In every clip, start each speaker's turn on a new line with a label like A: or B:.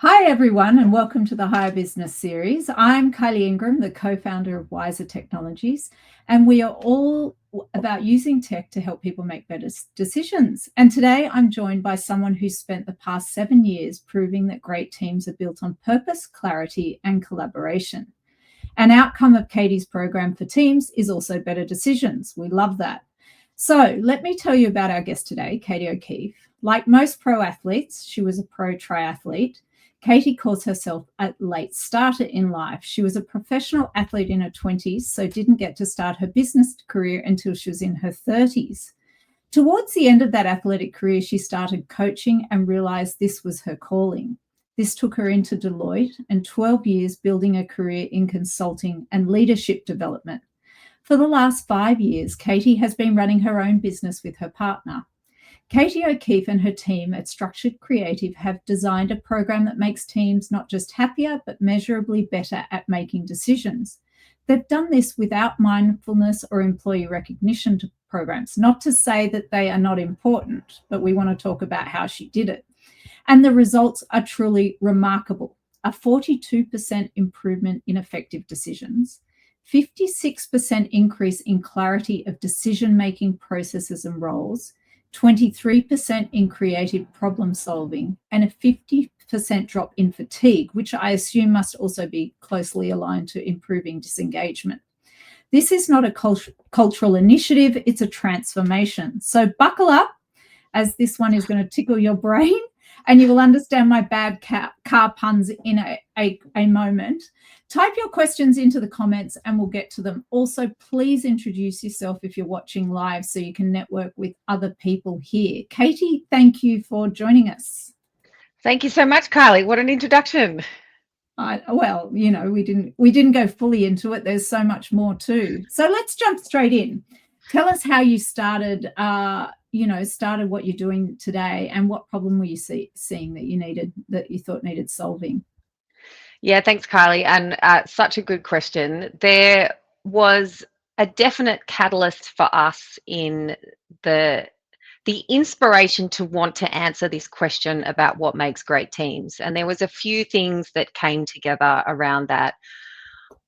A: Hi, everyone, and welcome to the Higher Business Series. I'm Kylee Ingram, the co-founder of Wizer Technologies, and we are all about using tech to help people make better decisions. And today I'm joined by someone who's spent the past 7 years proving that great teams are built on purpose, clarity, and collaboration. An outcome of Katie's program for teams is also better decisions. We love that. So let me tell you about our guest today, Katie O'Keefe. Like most pro athletes, she was a pro triathlete. Katie calls herself a late starter in life. She was a professional athlete in her 20s, so didn't get to start her business career until she was in her 30s. Towards the end of that athletic career, she started coaching and realized this was her calling. This took her into Deloitte and 12 years building a career in consulting and leadership development. For the last 5 years, Katie has been running her own business with her partner. Katie O'Keefe and her team at Structured Creative have designed a program that makes teams not just happier, but measurably better at making decisions. They've done this without mindfulness or employee recognition programs. Not to say that they are not important, but we want to talk about how she did it. And the results are truly remarkable. A 42% improvement in effective decisions, 56% increase in clarity of decision-making processes and roles, 23% in creative problem solving, and a 50% drop in fatigue, which I assume must also be closely aligned to improving disengagement. This is not a cultural initiative, it's a transformation. So buckle up, as this one is going to tickle your brain, and you will understand my bad car puns in a moment. Type your questions into the comments and we'll get to them. Also, please introduce yourself if you're watching live so you can network with other people here. Katie, thank you for joining us.
B: Thank you so much, Kylee. What an introduction.
A: We didn't go fully into it. There's so much more too. So let's jump straight in. Tell us how you started what you're doing today, and what problem were you seeing that you thought needed solving?
B: Yeah, thanks, Kylee. And such a good question. There was a definite catalyst for us in the inspiration to want to answer this question about what makes great teams. And there was a few things that came together around that.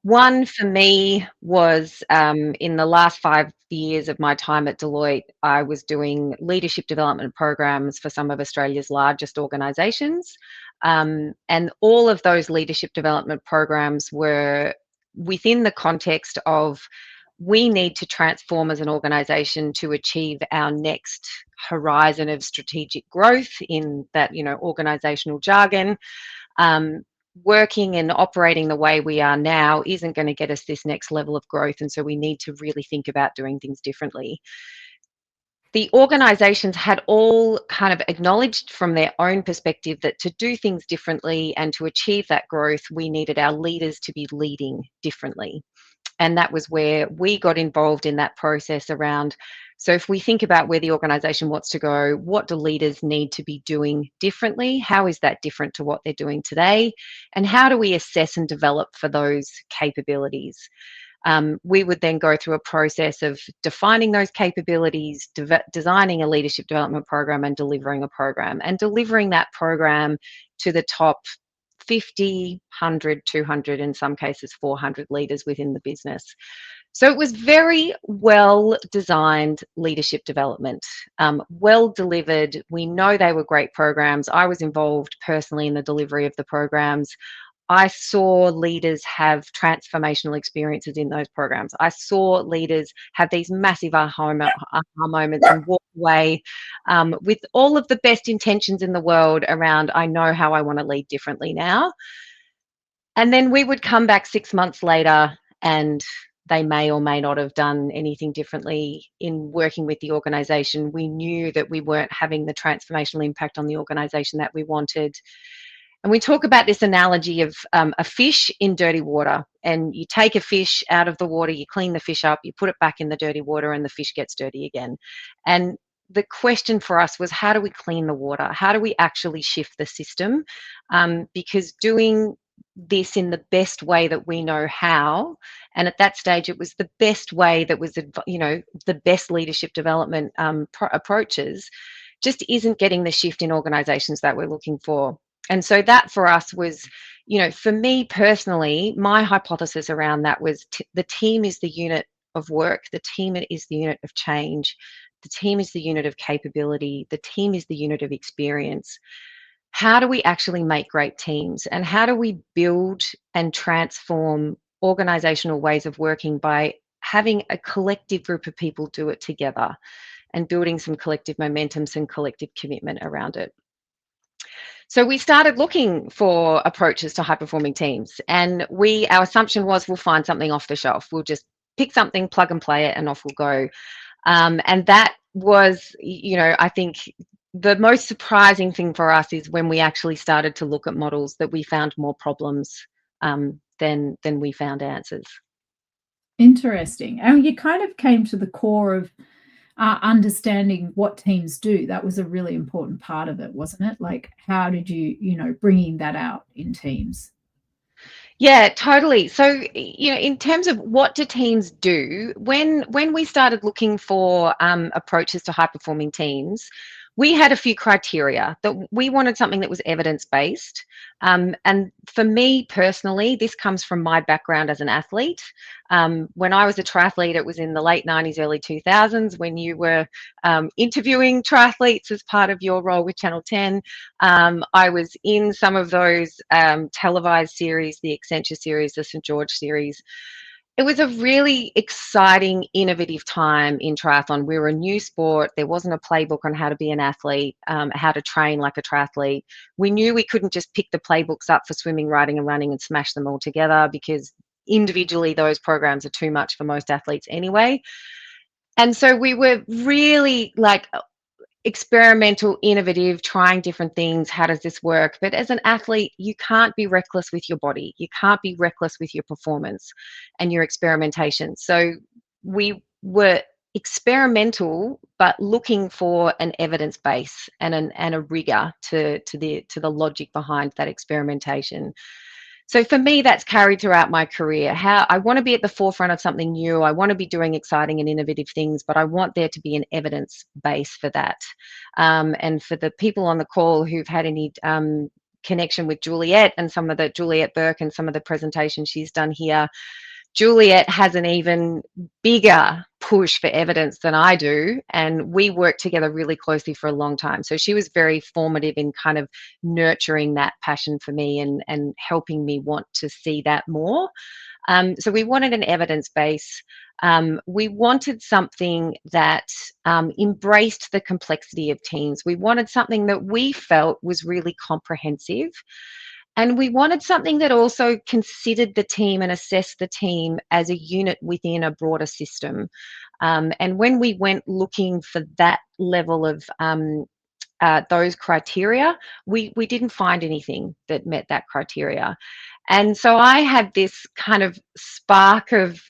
B: One for me was in the last 5 years of my time at Deloitte, I was doing leadership development programs for some of Australia's largest organisations. And all of those leadership development programs were within the context of we need to transform as an organisation to achieve our next horizon of strategic growth in that, organisational jargon. Working and operating the way we are now isn't going to get us this next level of growth. And so we need to really think about doing things differently. The organizations had all kind of acknowledged from their own perspective that to do things differently and to achieve that growth, we needed our leaders to be leading differently. And that was where we got involved in that process around. So if we think about where the organization wants to go, what do leaders need to be doing differently? How is that different to what they're doing today? And how do we assess and develop for those capabilities? We would then go through a process of defining those capabilities, designing a leadership development program, and delivering a program. And delivering that program to the top 50, 100, 200, in some cases 400 leaders within the business. So it was very well designed leadership development, well delivered. We know they were great programs. I was involved personally in the delivery of the programs. I saw leaders have transformational experiences in those programs. I saw leaders have these massive aha moments and walk away with all of the best intentions in the world around, I know how I want to lead differently now. And then we would come back 6 months later and they may or may not have done anything differently in working with the organization. We knew that we weren't having the transformational impact on the organization that we wanted. And we talk about this analogy of a fish in dirty water, and you take a fish out of the water, you clean the fish up, you put it back in the dirty water, and the fish gets dirty again. And the question for us was, how do we clean the water? How do we actually shift the system? Because doing this in the best way that we know how, and at that stage it was the best way that was, the best leadership development approaches, just isn't getting the shift in organizations that we're looking for. And so that for us was, for me personally, my hypothesis around that was the team is the unit of work, the team is the unit of change, the team is the unit of capability, the team is the unit of experience. How do we actually make great teams, and how do we build and transform organizational ways of working by having a collective group of people do it together and building some collective momentum, some collective commitment around it? So we started looking for approaches to high performing teams, and our assumption was we'll find something off the shelf. We'll just pick something, plug and play it, and off we'll go. And that was, I think the most surprising thing for us is when we actually started to look at models that we found more problems than we found answers.
A: Interesting. And you kind of came to the core of understanding what teams do. That was a really important part of it, wasn't it? Like, how did you, bringing that out in teams?
B: Yeah, totally. So, in terms of what do teams do, when we started looking for approaches to high performing teams, we had a few criteria that we wanted something that was evidence based. And for me personally, this comes from my background as an athlete. When I was a triathlete, it was in the late 90s, early 2000s, when you were interviewing triathletes as part of your role with Channel 10. I was in some of those televised series, the Accenture series, the St. George series. It was a really exciting, innovative time in triathlon. We were a new sport. There wasn't a playbook on how to be an athlete, how to train like a triathlete. We knew we couldn't just pick the playbooks up for swimming, riding, and running and smash them all together, because individually those programs are too much for most athletes anyway. And so we were really like experimental, innovative, trying different things. How does this work? But as an athlete, you can't be reckless with your body. You can't be reckless with your performance and your experimentation. So we were experimental, but looking for an evidence base and a rigor to the logic behind that experimentation. So for me, that's carried throughout my career. How I want to be at the forefront of something new. I want to be doing exciting and innovative things, but I want there to be an evidence base for that. And for the people on the call who've had any connection with Juliet and some of the Juliet Burke and some of the presentations she's done here, Juliet has an even bigger push for evidence than I do, and we worked together really closely for a long time. So she was very formative in kind of nurturing that passion for me and helping me want to see that more. So we wanted an evidence base. We wanted something that embraced the complexity of teams. We wanted something that we felt was really comprehensive. And we wanted something that also considered the team and assessed the team as a unit within a broader system. And when we went looking for that level of those criteria, we didn't find anything that met that criteria. And so I had this kind of spark of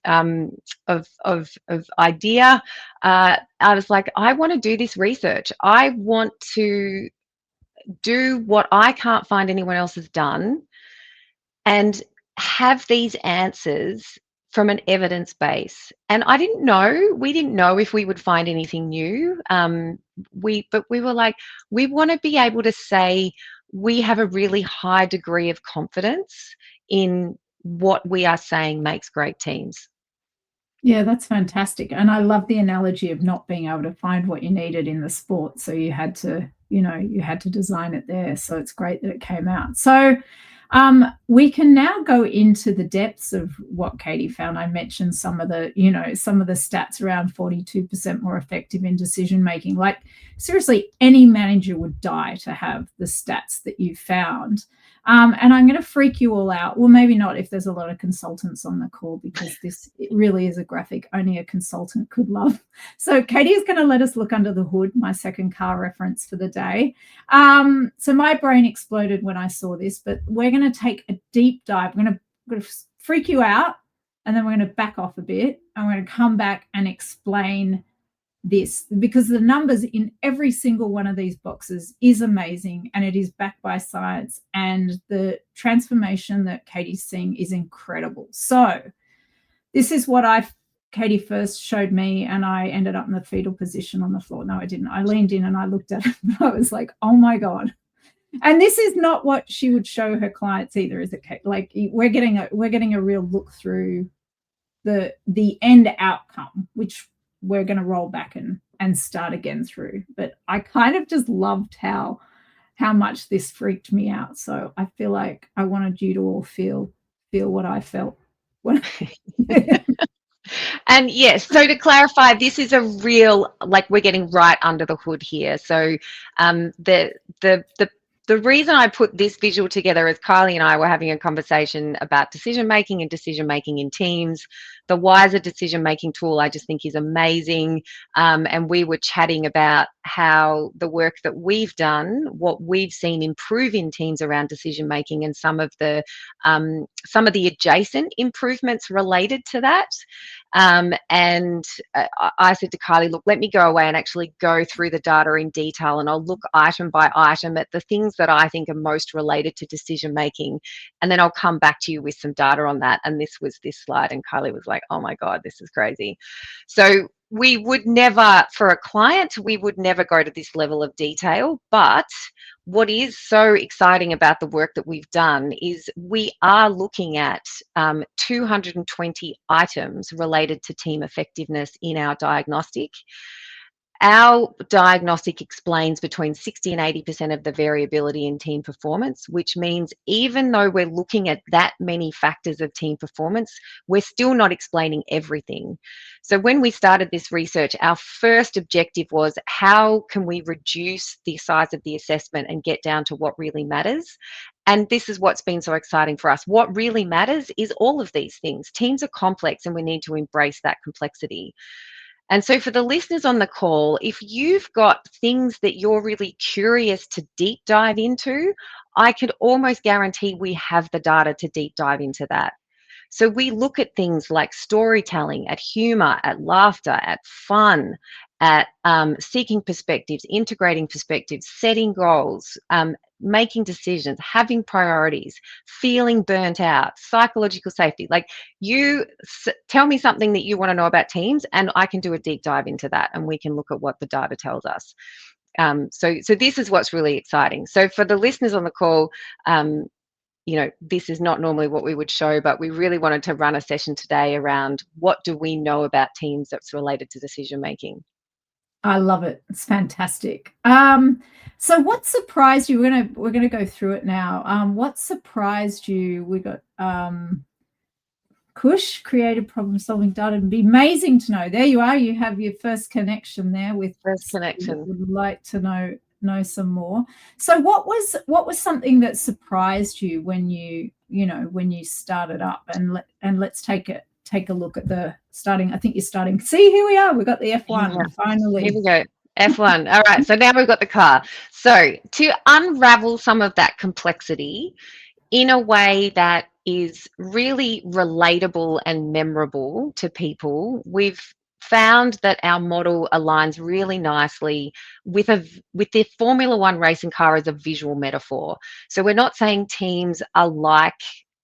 B: idea. I was like, I want to do this research. I want to do what I can't find anyone else has done and have these answers from an evidence base. And we didn't know if we would find anything new. But we were like, we want to be able to say we have a really high degree of confidence in what we are saying makes great teams.
A: Yeah, that's fantastic. And I love the analogy of not being able to find what you needed in the sport. So you had to design it there. So it's great that it came out. So we can now go into the depths of what Katie found. I mentioned some of the stats around 42% more effective in decision making. Like, seriously, any manager would die to have the stats that you found. And I'm going to freak you all out. Well, maybe not if there's a lot of consultants on the call, because it really is a graphic only a consultant could love. So Katie is going to let us look under the hood, my second car reference for the day. So my brain exploded when I saw this, but we're going to take a deep dive. I'm going to freak you out, and then we're going to back off a bit, and we're going to come back and explain this, because the numbers in every single one of these boxes is amazing, and it is backed by science, and the transformation that Katie's seeing is incredible. So this is what Katie first showed me, and I ended up in the fetal position on the floor. No, I didn't. I leaned in and I looked at it, and I was like, oh my God, And this is not what she would show her clients either, is it? Like we're getting a real look through the end outcome, which we're going to roll back and start again through. But I kind of just loved how much this freaked me out. So I feel like I wanted you to all feel what I felt.
B: And yes, so to clarify, this is a real, like, we're getting right under the hood here. So the reason I put this visual together is Kylee and I were having a conversation about decision making and decision making in teams. The Wizer decision making tool I just think is amazing. And we were chatting about how the work that we've done, what we've seen improve in teams around decision making, and some of the adjacent improvements related to that. And I said to Kylee, look, let me go away and actually go through the data in detail, and I'll look item by item at the things that I think are most related to decision making, and then I'll come back to you with some data on that. And this was this slide, and Kylee was like, oh my God, this is crazy. So we would never, for a client, we would never go to this level of detail. But what is so exciting about the work that we've done is we are looking at 220 items related to team effectiveness in our diagnostic. Our diagnostic explains between 60 and 80% of the variability in team performance, which means even though we're looking at that many factors of team performance, we're still not explaining everything. So when we started this research, our first objective was, how can we reduce the size of the assessment and get down to what really matters? And this is what's been so exciting for us. What really matters is all of these things. Teams are complex, and we need to embrace that complexity. And so for the listeners on the call, if you've got things that you're really curious to deep dive into, I could almost guarantee we have the data to deep dive into that. So we look at things like storytelling, at humor, at laughter, at fun, at seeking perspectives, integrating perspectives, setting goals, making decisions, having priorities, feeling burnt out, psychological safety. Like, you tell me something that you want to know about teams, and I can do a deep dive into that, and we can look at what the data tells us. So this is what's really exciting. So for the listeners on the call, this is not normally what we would show, but we really wanted to run a session today around what do we know about teams that's related to decision making.
A: I love it. It's fantastic. So what surprised you? We're gonna go through it now. What surprised you? We got Kush, creative problem solving data. It'd be amazing to know. There you are. You have your first connection there with
B: first connection.
A: Would like to know some more. So what was something that surprised you when you started up? And let's take a look at the starting. I think you're starting. See, here we are. We've got the F1 finally.
B: Here we go. F1. All right. So now we've got the car. So to unravel some of that complexity in a way that is really relatable and memorable to people, we've found that our model aligns really nicely with the Formula One racing car as a visual metaphor. So we're not saying teams are like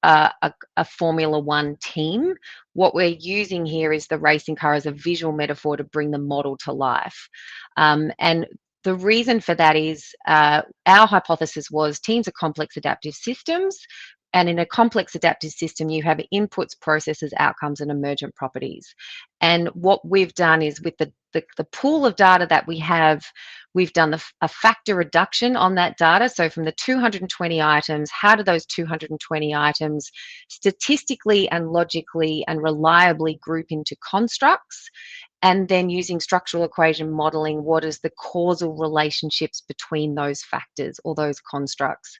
B: a Formula One team. What we're using here is the racing car as a visual metaphor to bring the model to life. And the reason for that is our hypothesis was teams are complex adaptive systems. And in a complex adaptive system, you have inputs, processes, outcomes, and emergent properties. And what we've done is, with the pool of data that we have, we've done a factor reduction on that data. So from the 220 items, how do those 220 items statistically and logically and reliably group into constructs? And then using structural equation modeling, what is the causal relationships between those factors or those constructs?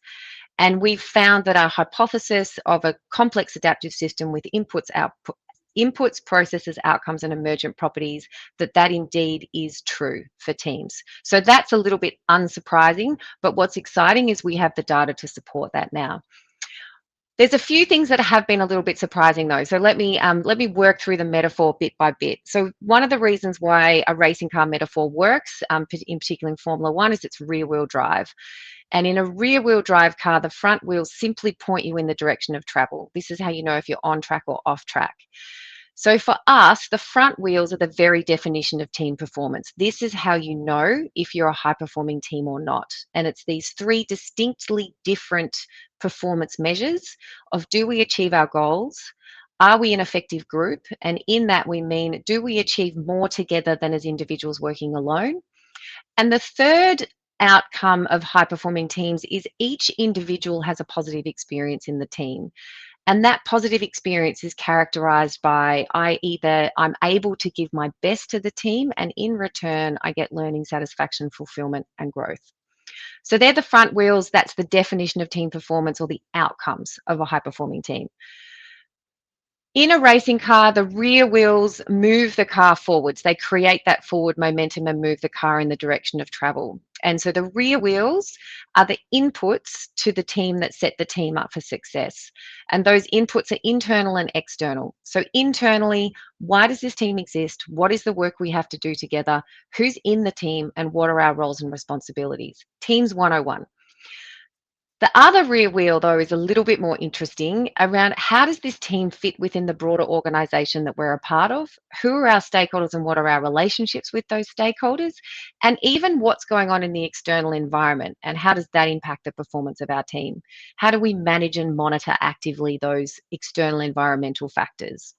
B: And we've found that our hypothesis of a complex adaptive system with inputs, processes, outcomes, and emergent properties, that indeed is true for teams. So that's a little bit unsurprising, but what's exciting is we have the data to support that now. There's a few things that have been a little bit surprising though. So let me work through the metaphor bit by bit. So one of the reasons why a racing car metaphor works, in particular in Formula One, is it's rear wheel drive. And in a rear wheel drive car, the front wheels simply point you in the direction of travel. This is how you know if you're on track or off track. So for us, the front wheels are the very definition of team performance. This is how you know if you're a high-performing team or not. And it's these three distinctly different performance measures of, do we achieve our goals? Are we an effective group? And in that we mean, do we achieve more together than as individuals working alone? And the third outcome of high-performing teams is each individual has a positive experience in the team. And that positive experience is characterized by, I'm able to give my best to the team, and in return, I get learning, satisfaction, fulfillment, and growth. So they're the front wheels. That's the definition of team performance, or the outcomes of a high performing team. In a racing car, the rear wheels move the car forwards. They create that forward momentum and move the car in the direction of travel. And so the rear wheels are the inputs to the team that set the team up for success. And those inputs are internal and external. So internally, why does this team exist? What is the work we have to do together? Who's in the team? And what are our roles and responsibilities? Teams 101. The other rear wheel, though, is a little bit more interesting around, how does this team fit within the broader organisation that we're a part of? Who are our stakeholders and what are our relationships with those stakeholders? And even what's going on in the external environment, and how does that impact the performance of our team? How do we manage and monitor actively those external environmental factors?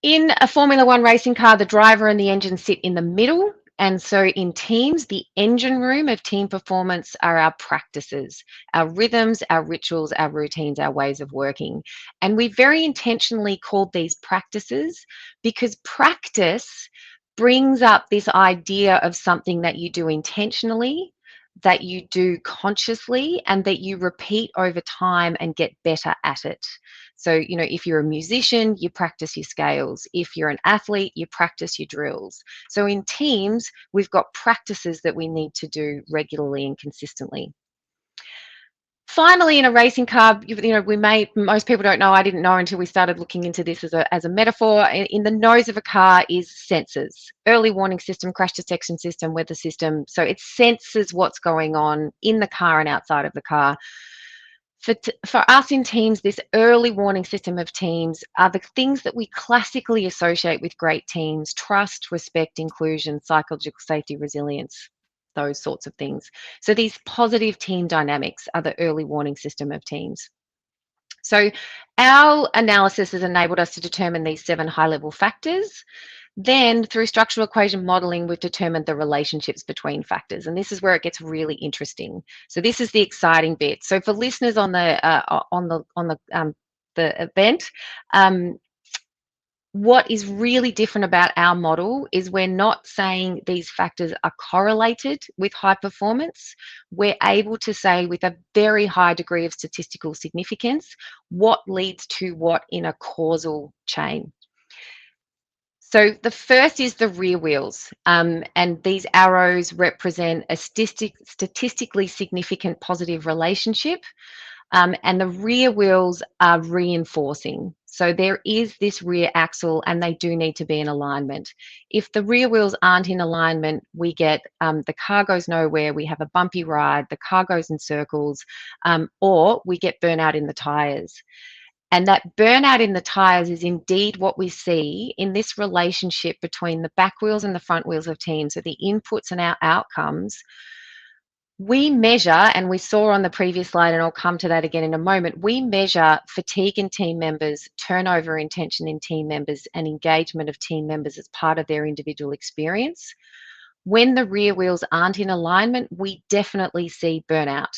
B: In a Formula One racing car, the driver and the engine sit in the middle. And so in teams, the engine room of team performance are our practices, our rhythms, our rituals, our routines, our ways of working. And we very intentionally called these practices because practice brings up this idea of something that you do intentionally, that you do consciously, and that you repeat over time and get better at it. So, if you're a musician, you practice your scales. If you're an athlete, you practice your drills. So in teams, we've got practices that we need to do regularly and consistently. Finally, in a racing car, most people don't know, I didn't know until we started looking into this as a metaphor. In the nose of a car is sensors, early warning system, crash detection system, weather system. So it senses what's going on in the car and outside of the car. For us in teams, this early warning system of teams are the things that we classically associate with great teams: trust, respect, inclusion, psychological safety, resilience, those sorts of things. So these positive team dynamics are the early warning system of teams. So our analysis has enabled us to determine these 7 high-level factors. Then through structural equation modeling, we've determined the relationships between factors, and this is where it gets really interesting. So this is the exciting bit. So for listeners on the event, what is really different about our model is we're not saying these factors are correlated with high performance. We're able to say with a very high degree of statistical significance what leads to what in a causal chain. So the first is the rear wheels, and these arrows represent a statistically significant positive relationship, and the rear wheels are reinforcing. So there is this rear axle and they do need to be in alignment. If the rear wheels aren't in alignment, we get the car goes nowhere, we have a bumpy ride, the car goes in circles, or we get burnout in the tyres. And that burnout in the tyres is indeed what we see in this relationship between the back wheels and the front wheels of teams. So the inputs and our outcomes, we measure, and we saw on the previous slide, and I'll come to that again in a moment, we measure fatigue in team members, turnover intention in team members, and engagement of team members as part of their individual experience. When the rear wheels aren't in alignment, we definitely see burnout.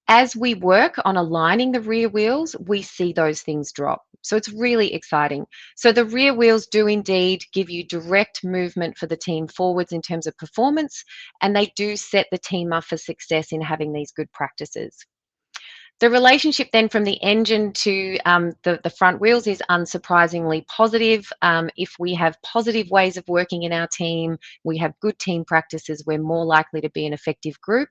B: As we work on aligning the rear wheels, we see those things drop. So it's really exciting. So the rear wheels do indeed give you direct movement for the team forwards in terms of performance, and they do set the team up for success in having these good practices. The relationship then from the engine to the front wheels is unsurprisingly positive. If we have positive ways of working in our team, we have good team practices, we're more likely to be an effective group.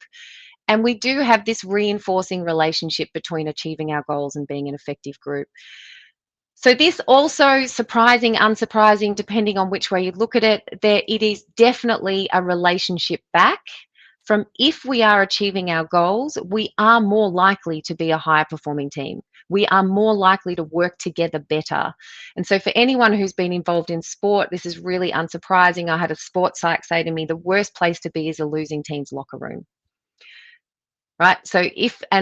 B: And we do have this reinforcing relationship between achieving our goals and being an effective group. So this also, surprising, unsurprising, depending on which way you look at it, it is definitely a relationship back. from if we are achieving our goals, we are more likely to be a higher performing team. We are more likely to work together better. And so for anyone who's been involved in sport, this is really unsurprising. I had a sports psych say to me, the worst place to be is a losing team's locker room. Right. So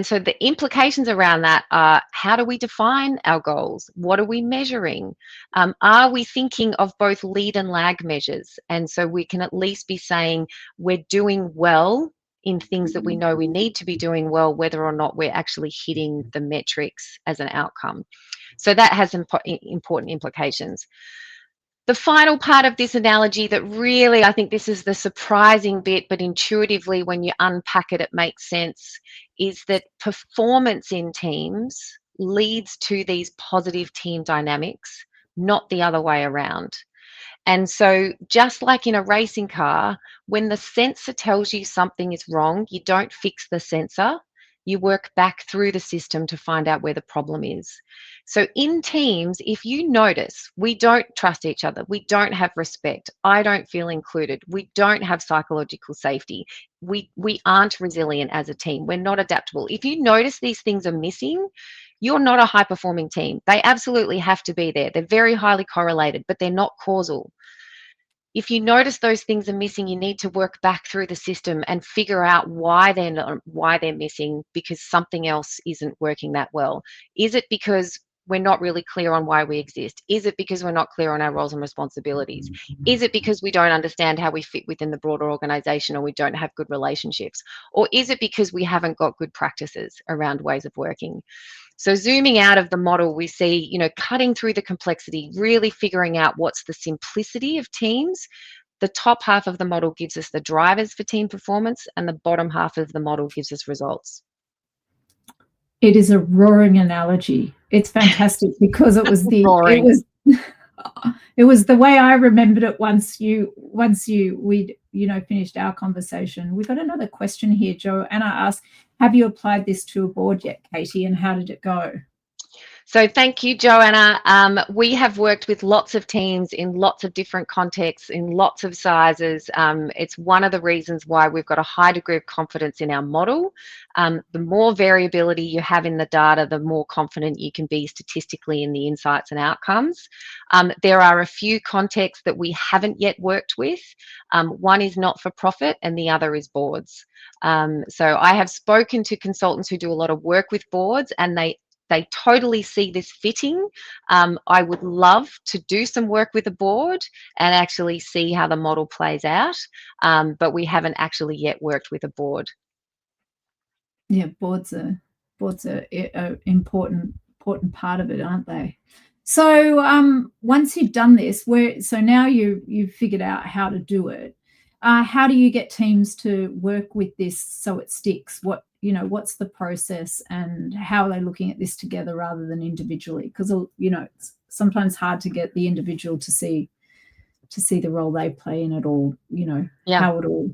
B: so the implications around that are, how do we define our goals? What are we measuring? Are we thinking of both lead and lag measures? And so we can at least be saying we're doing well in things that we know we need to be doing well, whether or not we're actually hitting the metrics as an outcome. So that has important implications. The final part of this analogy that really, I think this is the surprising bit, but intuitively when you unpack it, it makes sense, is that performance in teams leads to these positive team dynamics, not the other way around. And so just like in a racing car, when the sensor tells you something is wrong, you don't fix the sensor. You work back through the system to find out where the problem is. So in teams, if you notice we don't trust each other, we don't have respect, I don't feel included, we don't have psychological safety, we aren't resilient as a team, we're not adaptable. If you notice these things are missing, you're not a high performing team. They absolutely have to be there. They're very highly correlated, but they're not causal. If you notice those things are missing, you need to work back through the system and figure out why they're missing, because something else isn't working that well. Is it because we're not really clear on why we exist? Is it because we're not clear on our roles and responsibilities? Is it because we don't understand how we fit within the broader organization, or we don't have good relationships? Or is it because we haven't got good practices around ways of working? So zooming out of the model, we see, cutting through the complexity, really figuring out what's the simplicity of teams. The top half of the model gives us the drivers for team performance, and the bottom half of the model gives us results.
A: It is a roaring analogy. It's fantastic because it was the way I remembered it once we'd finished our conversation. We got another question here. Joanna asked, have you applied this to a board yet, Katie, and how did it go?
B: So thank you, Joanna. We have worked with lots of teams in lots of different contexts, in lots of sizes. It's one of the reasons why we've got a high degree of confidence in our model. The more variability you have in the data, the more confident you can be statistically in the insights and outcomes. There are a few contexts that we haven't yet worked with. One is not-for-profit and the other is boards. So I have spoken to consultants who do a lot of work with boards, and they totally see this fitting. I would love to do some work with a board and actually see how the model plays out, but we haven't actually yet worked with a board.
A: Yeah, boards are an important part of it, aren't they? So once you've done this, now you've figured out how to do it. How do you get teams to work with this so it sticks? What's the process, and how are they looking at this together rather than individually? Because it's sometimes hard to get the individual to see the role they play in it all. How it all.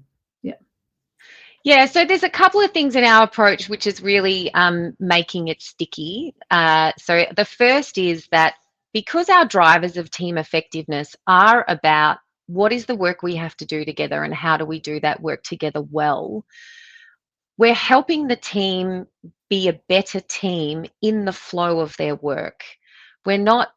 B: Yeah, so there's a couple of things in our approach which is really making it sticky. So the first is that because our drivers of team effectiveness are about what is the work we have to do together and how do we do that work together well, we're helping the team be a better team in the flow of their work. We're not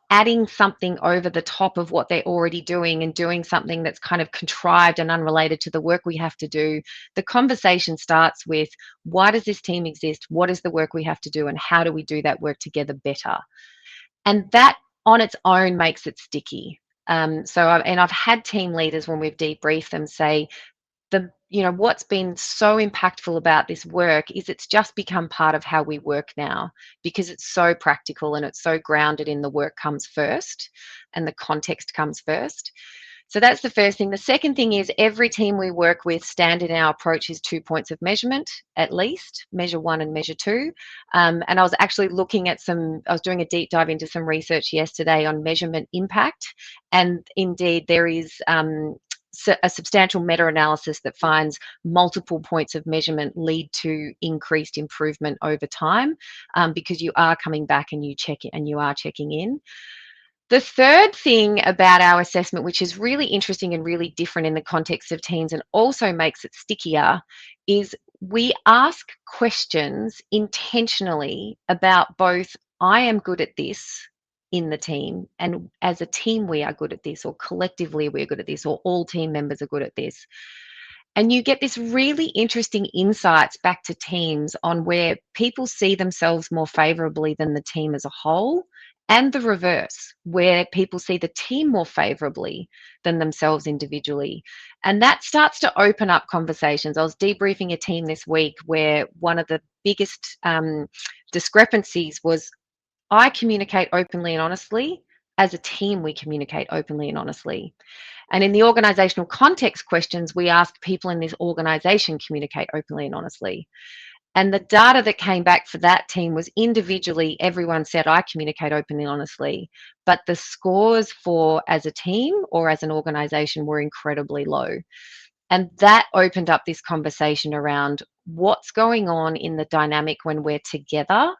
B: adding something over the top of what they're already doing and doing something that's kind of contrived and unrelated to the work we have to do. The conversation starts with, why does this team exist? What is the work we have to do? And how do we do that work together better? And that on its own makes it sticky. I've had team leaders, when we've debriefed them, say, what's been so impactful about this work is it's just become part of how we work now, because it's so practical and it's so grounded in the work comes first and the context comes first. So that's the first thing. The second thing is, every team we work with, standard in our approach is 2 points of measurement, at least, measure 1 and measure 2. And I was actually looking at I was doing a deep dive into some research yesterday on measurement impact. And indeed, there is a substantial meta-analysis that finds multiple points of measurement lead to increased improvement over time, because you are coming back and you are checking in. The third thing about our assessment, which is really interesting and really different in the context of teams and also makes it stickier, is we ask questions intentionally about both I am good at this in the team, and as a team we are good at this, or collectively we're good at this, or all team members are good at this. And you get this really interesting insights back to teams on where people see themselves more favorably than the team as a whole, and the reverse, where people see the team more favorably than themselves individually. And that starts to open up conversations. I was debriefing a team this week where one of the biggest discrepancies was I communicate openly and honestly. As a team, we communicate openly and honestly. And in the organizational context questions, we asked people in this organization communicate openly and honestly. And the data that came back for that team was individually, everyone said, I communicate openly and honestly. But the scores for as a team or as an organization were incredibly low. And that opened up this conversation around what's going on in the dynamic when we're together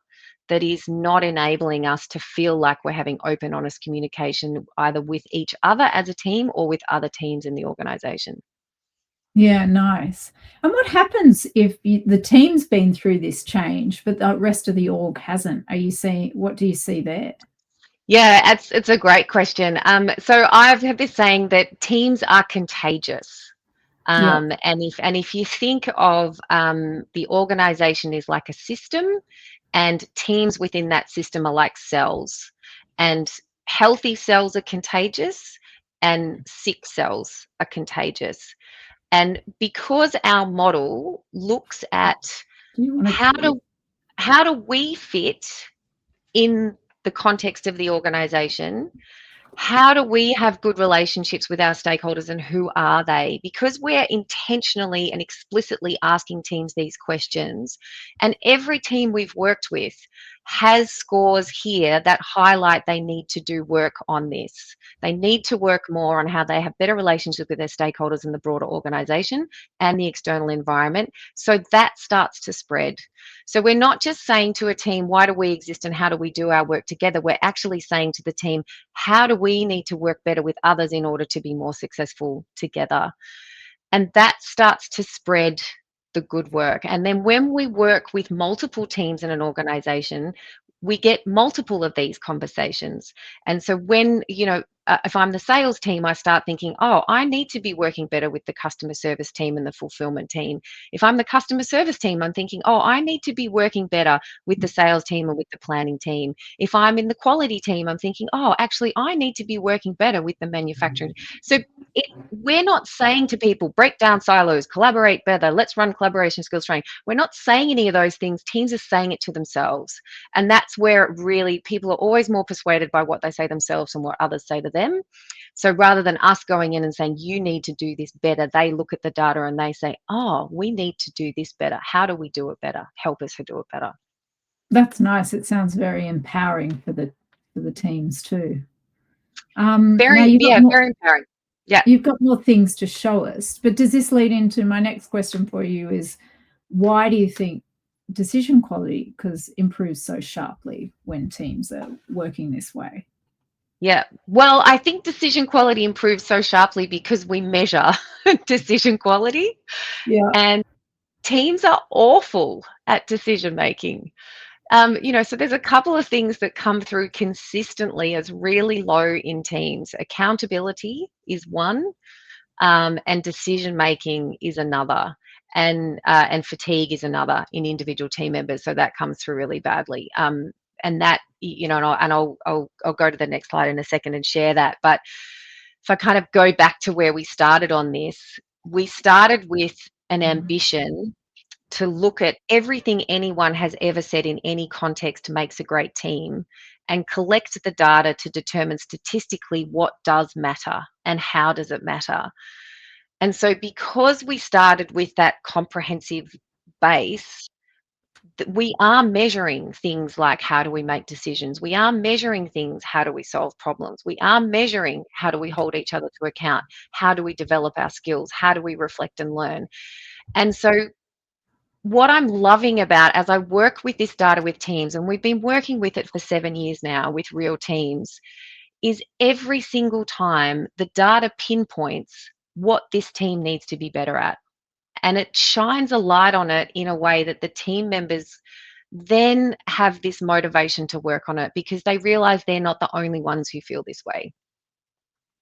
B: that is not enabling us to feel like we're having open, honest communication either with each other as a team or with other teams in the organization.
A: Yeah, nice. And what happens if the team's been through this change, but the rest of the org hasn't? What do you see there?
B: Yeah, it's a great question. So I've had this saying that teams are contagious.
A: Yeah.
B: And if you think of the organization is like a system, and teams within that system are like cells, and healthy cells are contagious, and sick cells are contagious. And because our model looks at
A: Do you want
B: how
A: to?
B: do we fit in the context of the organization, how do we have good relationships with our stakeholders, and who are they? Because we're intentionally and explicitly asking teams these questions, and every team we've worked with has scores here that highlight they need to do work on this. They need to work more on how they have better relationships with their stakeholders in the broader organization and the external environment. So that starts to spread. So we're not just saying to a team, why do we exist and how do we do our work together? We're actually saying to the team, how do we need to work better with others in order to be more successful together? And that starts to spread the good work. And then when we work with multiple teams in an organization, we get multiple of these conversations. And so when, if I'm the sales team, I start thinking, oh, I need to be working better with the customer service team and the fulfillment team. If I'm the customer service team, I'm thinking, oh, I need to be working better with the sales team and with the planning team. If I'm in the quality team, I'm thinking, oh, actually, I need to be working better with the manufacturing. So we're not saying to people, break down silos, collaborate better, let's run collaboration skills training. We're not saying any of those things. Teams are saying it to themselves. And that's where it really, people are always more persuaded by what they say themselves and what others say to them. So rather than us going in and saying, you need to do this better, they look at the data and they say, oh, we need to do this better. How do we do it better? Help us to do it better.
A: That's nice. It sounds very empowering for the teams too.
B: Very empowering. Yeah.
A: You've got more things to show us, but does this lead into my next question for you is, why do you think decision quality improves so sharply when teams are working this way?
B: Yeah, well, I think decision quality improves so sharply because we measure decision quality.
A: Yeah.
B: And teams are awful at decision making. So there's a couple of things that come through consistently as really low in teams. Accountability is one, and decision making is another, and fatigue is another in individual team members. So that comes through really badly. And that, and I'll go to the next slide in a second and share that. But if I kind of go back to where we started on this, we started with an ambition to look at everything anyone has ever said in any context makes a great team, and collect the data to determine statistically what does matter and how does it matter. And so because we started with that comprehensive base, we are measuring things like how do we make decisions? We are measuring things, how do we solve problems? We are measuring how do we hold each other to account? How do we develop our skills? How do we reflect and learn? And so what I'm loving about as I work with this data with teams, and we've been working with it for 7 years now with real teams, is every single time the data pinpoints what this team needs to be better at. And it shines a light on it in a way that the team members then have this motivation to work on it because they realize they're not the only ones who feel this way.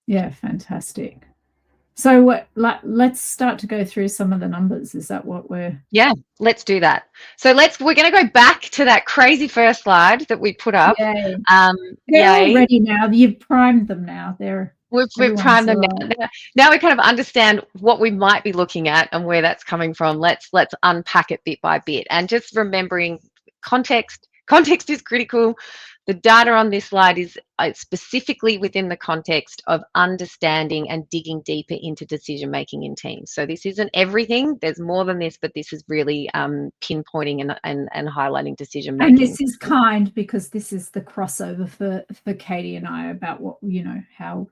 A: Yeah, fantastic. So let's start to go through some of the numbers. Is that what we're...
B: Yeah, let's do that. So we're going to go back to that crazy first slide that we put up.
A: Yay. They're all ready now. You've primed them now.
B: We've primed them now. Now we kind of understand what we might be looking at and where that's coming from. Let's unpack it bit by bit, and just remembering context. Context is critical. The data on this slide is specifically within the context of understanding and digging deeper into decision making in teams. So this isn't everything. There's more than this, but this is really pinpointing and highlighting decision making.
A: And this is kind because this is the crossover for Katie and I about what, how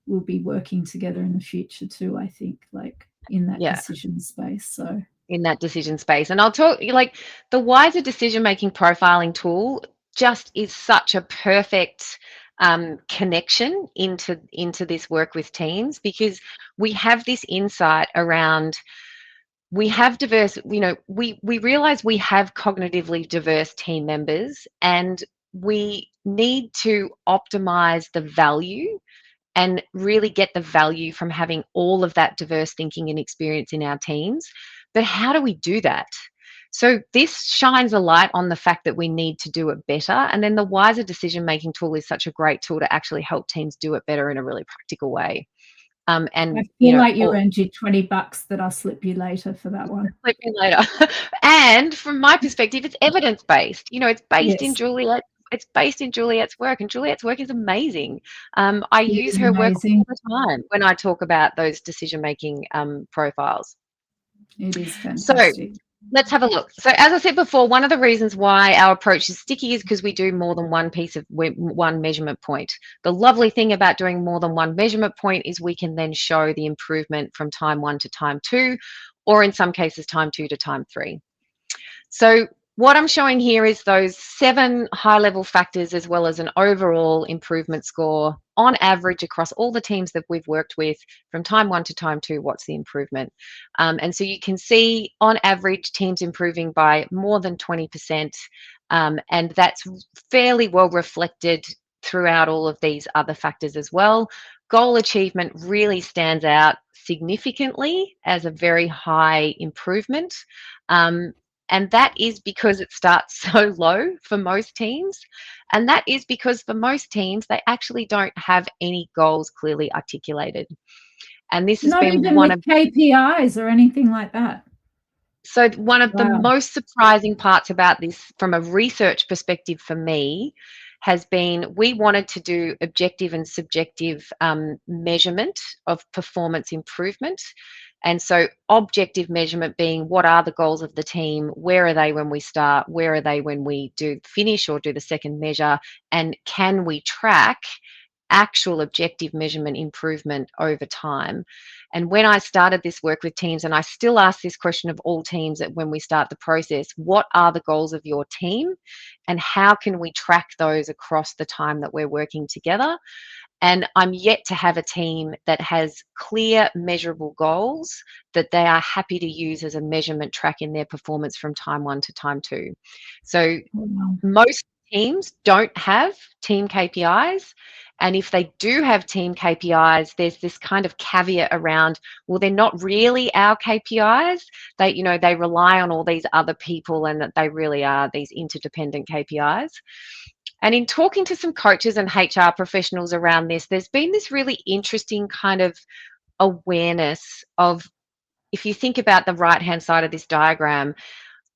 A: we'll be working together in the future too, I think, like in that decision space. So
B: in that decision space. And I'll talk, like, the Wizer decision-making profiling tool just is such a perfect connection into this work with teams, because we have this insight around, we have diverse, we realize we have cognitively diverse team members, and we need to optimize the value and really get the value from having all of that diverse thinking and experience in our teams. But how do we do that? So this shines a light on the fact that we need to do it better. And then the Wizer decision-making tool is such a great tool to actually help teams do it better in a really practical way. And
A: I feel like you earned you $20 that I'll slip you later for that one.
B: Slip me later. And from my perspective, it's evidence-based. It's based in Juliet. It's based in Juliet's work, and Juliet's work is amazing. I use her work all the time when I talk about those decision-making profiles.
A: It is fantastic.
B: So let's have a look. So as I said before, one of the reasons why our approach is sticky is because we do more than one measurement point. The lovely thing about doing more than one measurement point is we can then show the improvement from time 1 to time 2, or in some cases time 2 to time 3. So what I'm showing here is those 7 high-level factors, as well as an overall improvement score on average across all the teams that we've worked with from time 1 to time 2. What's the improvement? And so you can see on average teams improving by more than 20%, and that's fairly well reflected throughout all of these other factors as well. Goal achievement really stands out significantly as a very high improvement. And that is because it starts so low for most teams. And that is because for most teams, they actually don't have any goals clearly articulated. And this has been one of
A: KPIs or anything like that.
B: So one of the most surprising parts about this from a research perspective for me has been, we wanted to do objective and subjective measurement of performance improvement. And so objective measurement being, what are the goals of the team? Where are they when we start? Where are they when we do finish or do the second measure? And can we track actual objective measurement improvement over time? And when I started this work with teams, and I still ask this question of all teams when we start the process, what are the goals of your team? And how can we track those across the time that we're working together? And I'm yet to have a team that has clear, measurable goals that they are happy to use as a measurement track in their performance from time 1 to time 2. So most teams don't have team KPIs. And if they do have team KPIs, there's this kind of caveat around, well, they're not really our KPIs. They rely on all these other people, and that they really are these interdependent KPIs. And in talking to some coaches and HR professionals around this, there's been this really interesting kind of awareness of, if you think about the right-hand side of this diagram,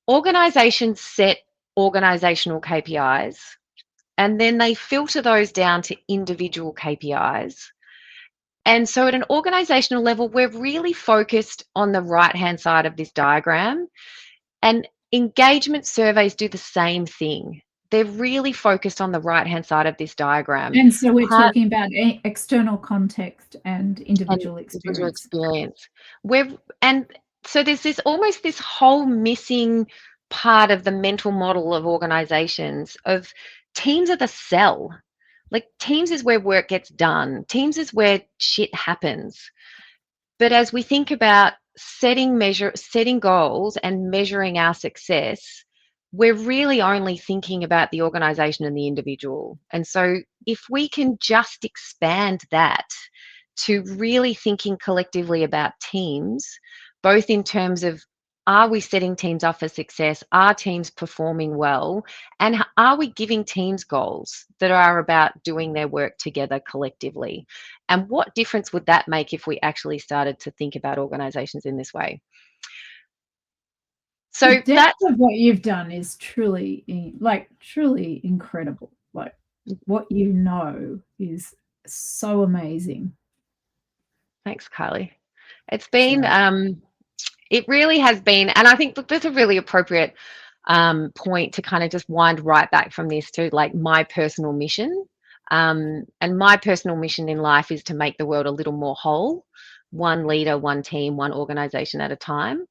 B: organizations set organizational KPIs, and then they filter those down to individual KPIs. And so at an organizational level, we're really focused on the right-hand side of this diagram, and engagement surveys do the same thing. They're really focused on the right-hand side of this diagram.
A: And so we're talking about external context and individual experience.
B: And so there's this whole missing part of the mental model of organizations of teams are the cell. Like, teams is where work gets done. Teams is where shit happens. But as we think about setting goals and measuring our success, we're really only thinking about the organization and the individual. And so if we can just expand that to really thinking collectively about teams, both in terms of, are we setting teams up for success? Are teams performing well? And are we giving teams goals that are about doing their work together collectively? And what difference would that make if we actually started to think about organizations in this way? So
A: the depth of what you've done is truly incredible. Like, what you know is so amazing.
B: Thanks, Kylee. It's been, it really has been, and I think that's a really appropriate point to kind of just wind right back from this to like my personal mission. And my personal mission in life is to make the world a little more whole, one leader, one team, one organization at a time.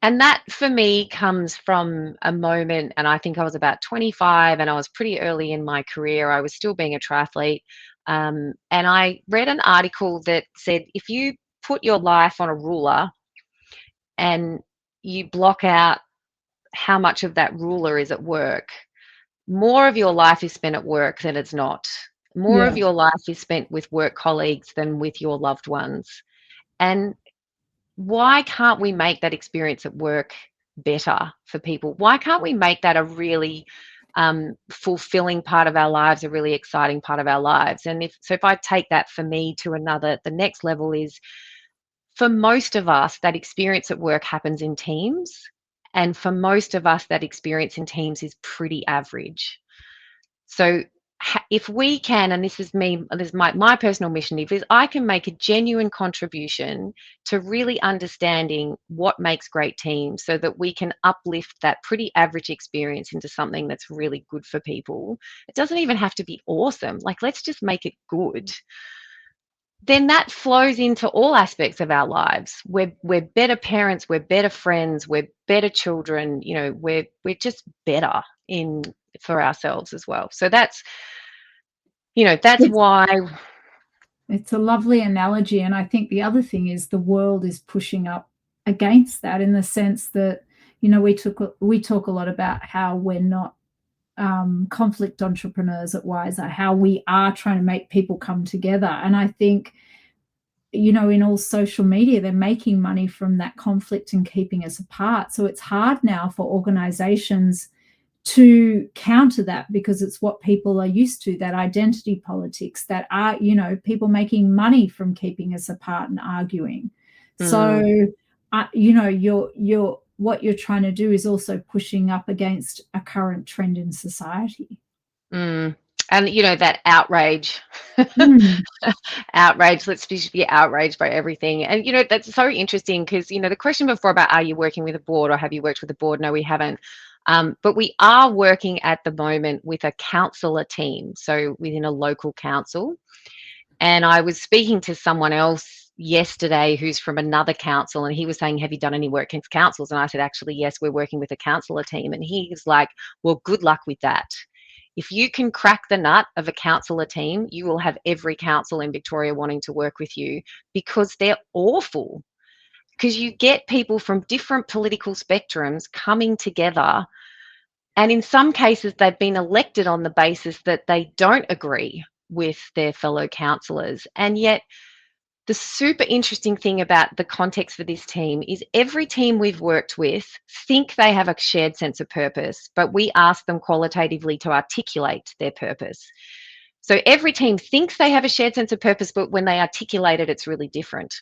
B: And that for me comes from a moment, and I think I was about 25 and I was pretty early in my career. I was still being a triathlete. And I read an article that said if you put your life on a ruler and you block out how much of that ruler is at work, more of your life is spent at work than it's not. More of your life is spent with work colleagues than with your loved ones. And why can't we make that experience at work better for people? Why can't we make that a really fulfilling part of our lives, a really exciting part of our lives? And if I take that for me to the next level is, for most of us, that experience at work happens in teams. And for most of us, that experience in teams is pretty average. So if we can, and this is my personal mission, if I can make a genuine contribution to really understanding what makes great teams so that we can uplift that pretty average experience into something that's really good for people, it doesn't even have to be awesome. Like, let's just make it good. Then that flows into all aspects of our lives. We're better parents, we're better friends, we're better children, we're just better for ourselves as well. So that's why.
A: It's a lovely analogy. And I think the other thing is the world is pushing up against that, in the sense that, we talk a lot about how we're not conflict entrepreneurs at Wizer, how we are trying to make people come together. And I think, in all social media, they're making money from that conflict and keeping us apart. So it's hard now for organizations to counter that, because it's what people are used to, that identity politics, that are, people making money from keeping us apart and arguing. So, what you're trying to do is also pushing up against a current trend in society.
B: And that outrage, let's just be outraged by everything. And that's so interesting, because the question before about, are you working with a board or have you worked with a board? No, we haven't. But we are working at the moment with a councillor team, so within a local council. And I was speaking to someone else yesterday who's from another council, and he was saying, have you done any work against councils? And I said, actually, yes, we're working with a councillor team. And he was like, well, good luck with that. If you can crack the nut of a councillor team, you will have every council in Victoria wanting to work with you, because they're awful. Because you get people from different political spectrums coming together, and in some cases they've been elected on the basis that they don't agree with their fellow councillors. And yet the super interesting thing about the context for this team is every team we've worked with think they have a shared sense of purpose, but we ask them qualitatively to articulate their purpose. So every team thinks they have a shared sense of purpose, but when they articulate it, it's really different.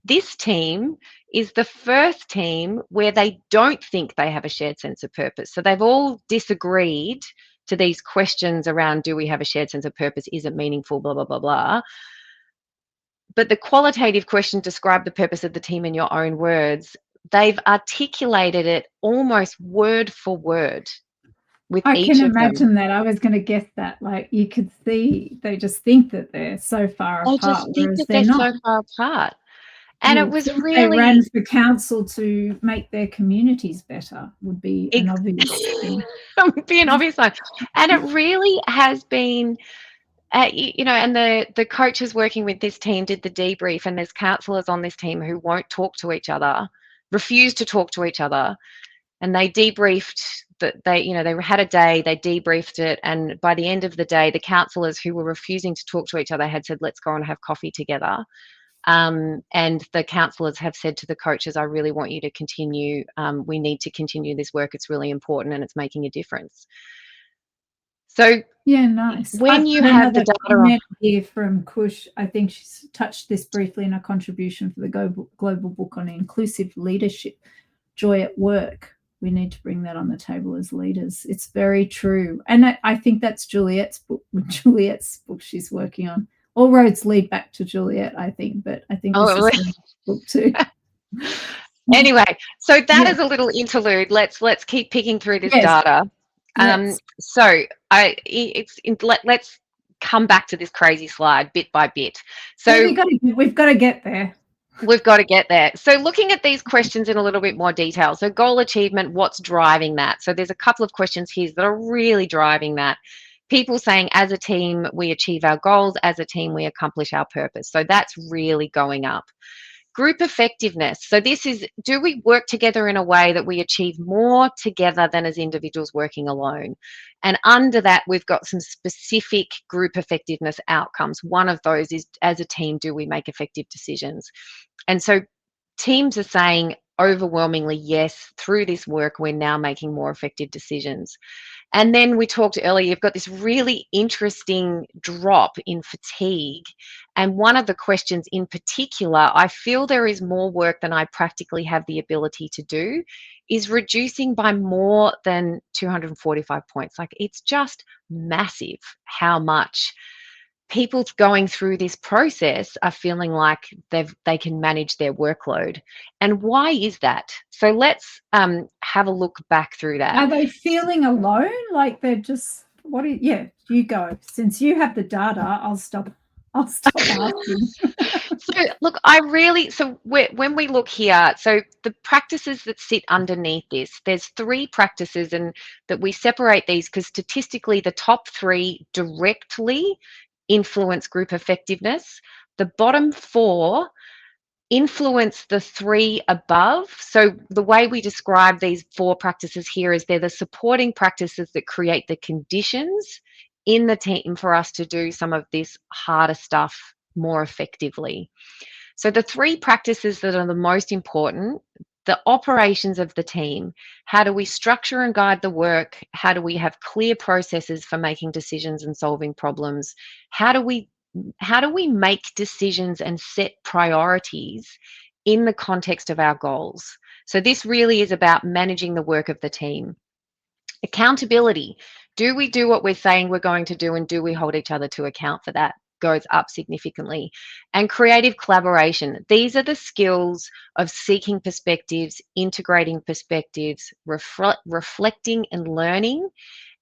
B: This team is the first team where they don't think they have a shared sense of purpose. So they've all disagreed to these questions around, do we have a shared sense of purpose? Is it meaningful? Blah, blah, blah, blah. But the qualitative question, describe the purpose of the team in your own words, they've articulated it almost word for word with each of them.
A: I can imagine that. I was going to guess that. Like, you could see they just think that they're so far apart.
B: They just think that they're so far apart. And it was really,
A: they ran for council to make their communities better, would be an obvious thing.
B: Would be an obvious one. And it really has been And the coaches working with this team did the debrief, and there's counsellors on this team who won't talk to each other, refuse to talk to each other, and they debriefed that they had a day, they debriefed it, and by the end of the day, the counsellors who were refusing to talk to each other had said, let's go and have coffee together. And the counsellors have said to the coaches, I really want you to continue. We need to continue this work. It's really important and it's making a difference. So
A: yeah, nice.
B: When you have the data
A: here from Kush, I think she's touched this briefly in a contribution for the global book on inclusive leadership, joy at work. We need to bring that on the table as leaders. It's very true. And I think that's Juliet's book she's working on. All roads lead back to Juliet, I think, but I think this is the book too.
B: Anyway, so that is a little interlude. Let's keep picking through this data. So let's come back to this crazy slide bit by bit. So
A: we've got to get there.
B: We've got to get there. So looking at these questions in a little bit more detail. So goal achievement, what's driving that? So there's a couple of questions here that are really driving that. People saying, as a team, we achieve our goals. As a team, we accomplish our purpose. So that's really going up. Group effectiveness. So this is, do we work together in a way that we achieve more together than as individuals working alone? And under that, we've got some specific group effectiveness outcomes. One of those is, as a team, do we make effective decisions? And so teams are saying overwhelmingly, yes, through this work, we're now making more effective decisions. And then we talked earlier, you've got this really interesting drop in fatigue. And one of the questions in particular, I feel there is more work than I practically have the ability to do, is reducing by more than 245 points. Like, it's just massive how much people going through this process are feeling like they can manage their workload. And why is that? So let's have a look back through that.
A: Are they feeling alone? Like they're just, you go. Since you have the data, I'll stop asking.
B: So look, when we look here, so the practices that sit underneath this, there's 3 practices, and that we separate these because statistically the top 3 directly influence group effectiveness. The bottom 4 influence the 3 above. So the way we describe these 4 practices here is they're the supporting practices that create the conditions in the team for us to do some of this harder stuff more effectively. So the 3 practices that are the most important: the operations of the team. How do we structure and guide the work? How do we have clear processes for making decisions and solving problems? How do we make decisions and set priorities in the context of our goals? So this really is about managing the work of the team. Accountability. Do we do what we're saying we're going to do, and do we hold each other to account for that? Goes up significantly. And creative collaboration. These are the skills of seeking perspectives, integrating perspectives, reflecting and learning,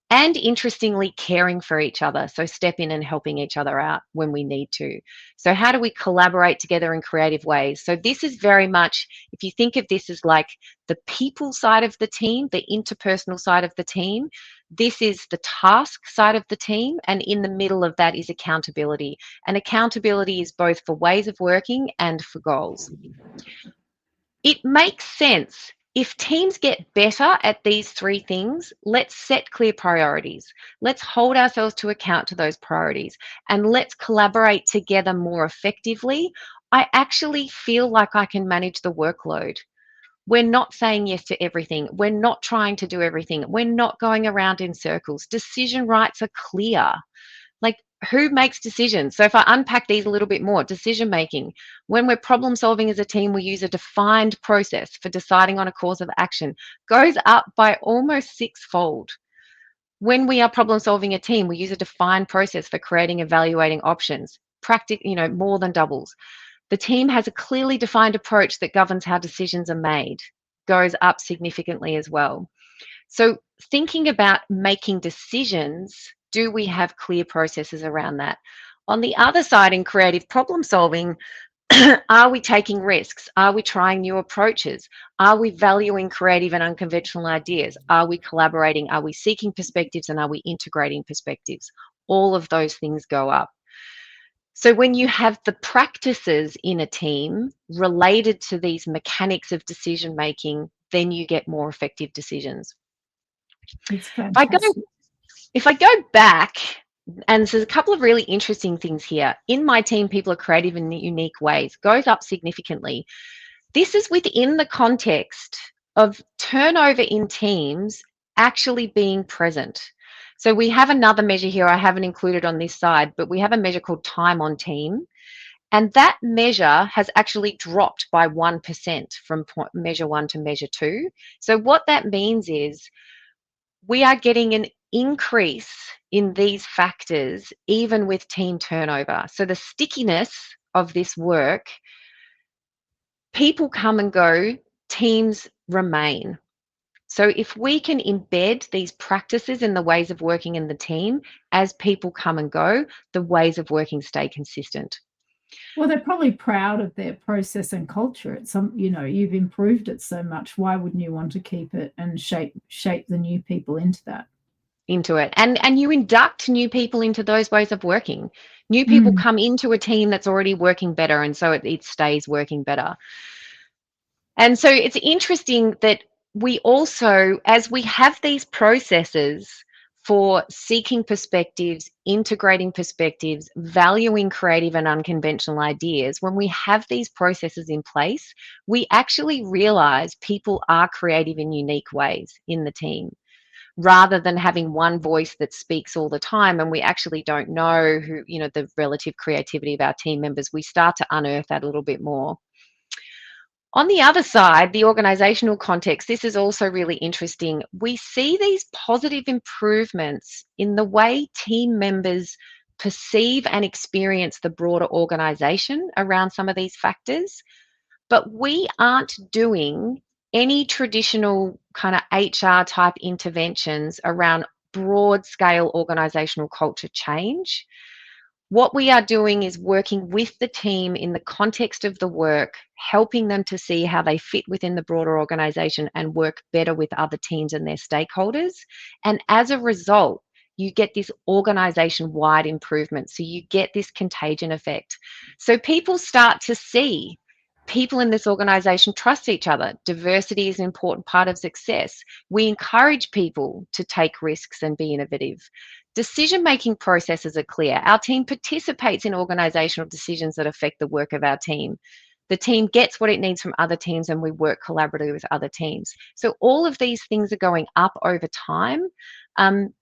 B: and interestingly, caring for each other. So step in and helping each other out when we need to. So how do we collaborate together in creative ways? So this is very much, if you think of this as like the people side of the team, the interpersonal side of the team, this is the task side of the team, and in the middle of that is accountability. And accountability is both for ways of working and for goals. It makes sense. If teams get better at these 3 things, let's set clear priorities. Let's hold ourselves to account to those priorities, and let's collaborate together more effectively. I actually feel like I can manage the workload. We're not saying yes to everything. We're not trying to do everything. We're not going around in circles. Decision rights are clear. Like, who makes decisions? So if I unpack these a little bit more, decision making. When we're problem solving as a team, we use a defined process for deciding on a course of action. Goes up by almost 6-fold. When we are problem solving a team, we use a defined process for creating, evaluating options. More than doubles. The team has a clearly defined approach that governs how decisions are made. Goes up significantly as well. So thinking about making decisions, do we have clear processes around that? On the other side, in creative problem solving, are we taking risks? Are we trying new approaches? Are we valuing creative and unconventional ideas? Are we collaborating? Are we seeking perspectives, and are we integrating perspectives? all of those things go up. So when you have the practices in a team related to these mechanics of decision making, then you get more effective decisions.
A: It's
B: If I go,
A: fantastic.
B: if I go back, and there's a couple of really interesting things here. In my team, people are creative in unique ways, goes up significantly. This is within the context of turnover in teams actually being present. So we have another measure here I haven't included on this side, but we have a measure called time on team. And that measure has actually dropped by 1% from measure 1 to measure 2. So what that means is we are getting an increase in these factors even with team turnover. So the stickiness of this work, people come and go, teams remain. So if we can embed these practices in the ways of working in the team, as people come and go, the ways of working stay consistent.
A: Well, they're probably proud of their process and culture. It's you've improved it so much. Why wouldn't you want to keep it and shape the new people into that?
B: Into it. And you induct new people into those ways of working. New people come into a team that's already working better, and so it stays working better. And so it's interesting that we also, as we have these processes for seeking perspectives, integrating perspectives, valuing creative and unconventional ideas, when we have these processes in place, we actually realize people are creative in unique ways in the team, rather than having one voice that speaks all the time and we actually don't know who, the relative creativity of our team members. We start to unearth that a little bit more. On the other side, the organizational context, this is also really interesting. We see these positive improvements in the way team members perceive and experience the broader organization around some of these factors, but we aren't doing any traditional kind of HR type interventions around broad scale organizational culture change. What we are doing is working with the team in the context of the work, helping them to see how they fit within the broader organization and work better with other teams and their stakeholders. And as a result, you get this organization-wide improvement. So you get this contagion effect. So people start to see people in this organization trust each other. Diversity is an important part of success. We encourage people to take risks and be innovative. Decision-making processes are clear. Our team participates in organizational decisions that affect the work of our team. The team gets what it needs from other teams and we work collaboratively with other teams. So all of these things are going up over time, and